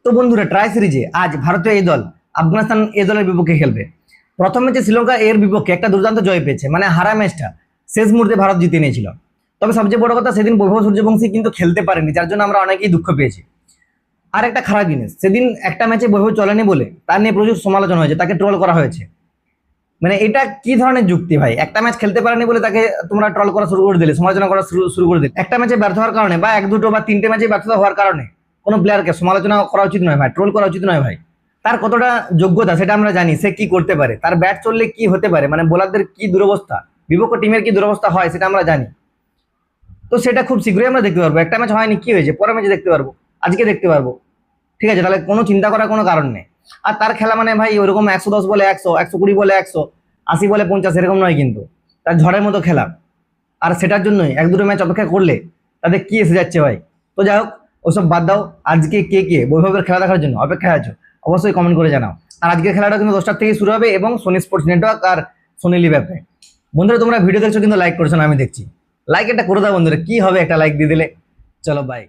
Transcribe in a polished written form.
তো বন্ধুরা, ট্রাই সিরিজে আজ ভারতীয় এই দল আফগানিস্তান এই দলের বিপক্ষে খেলবে। প্রথম ম্যাচে শ্রীলঙ্কা এর বিপক্ষে একটা দুর্দান্ত জয় পেয়েছে, মানে হারা ম্যাচটা শেষ মুহূর্তে ভারত জিতে নিয়েছিল। তবে সবচেয়ে বড় কথা, সেদিন বৈভব সূর্যবংশী কিন্তু খেলতে পারেনি, যার জন্য আমরা অনেকেই দুঃখ পেয়েছি। আর একটা খারাপ জিনিস, সেদিন একটা ম্যাচে বৈভব চলেনি বলে তার নিয়ে প্রচুর সমালোচনা হয়েছে, তাকে ট্রল করা হয়েছে। মানে এটা কি ধরনের যুক্তি ভাই? একটা ম্যাচ খেলতে পারেনি বলে তাকে তোমরা ট্রল করা শুরু করে দিলে, সমালোচনা করা শুরু করে দিলে। একটা ম্যাচে ব্যর্থ হওয়ার কারণে বা এক দুটো বা তিনটে ম্যাচে ব্যর্থতা হওয়ার কারণে কোনো প্লেয়ারকে সমালোচনা করা উচিত নয় ভাই, ট্রোল করা উচিত নয় ভাই। তার কতটা যোগ্যতা সেটা আমরা জানি, সে কি করতে পারে, তার ব্যাট চললে কি হতে পারে, মানে বোলারদের কি দুরবস্থা, বিপক্ষ টিমের কি দুরবস্থা হয় সেটা আমরা জানি। তো সেটা খুব শীঘ্রই আমরা দেখতে পারবো। একটা ম্যাচ হয়নি, কি হয়েছে, পরের ম্যাচে দেখতে পারবো, আজকে দেখতে পারবো। ঠিক আছে, তাহলে কোনো চিন্তা করার কোনো কারণ নেই। আর তার খেলা মানে ভাই ওরকম 110 বলে 100, 120 বলে 100, 80 বলে 50 এরকম নয় কিন্তু। তার ঝড়ের মতো খেলা। আর সেটার জন্যই এক দুটো ম্যাচ অপেক্ষা করলে তাদের কি এসে যাচ্ছে ভাই। তো যাই হোক, ওসব বাদ দাও। আজকে কে কে বৈভবের খেলা দেখার জন্য অপেক্ষায় আছো অবশ্যই কমেন্ট করে জানাও। আর আজকের খেলাটা কিন্তু 10টার থেকে শুরু হবে এবং সোনি স্পোর্টস নেটওয়ার্ক আর সোনি লিভ অ্যাপে। বন্ধুরা, তোমরা ভিডিও দেখছো কিন্তু লাইক করছো না, আমি দেখছি। লাইক একটা করে দাও বন্ধুরা, কি হবে একটা লাইক দিয়ে দিলে। চলো বাই।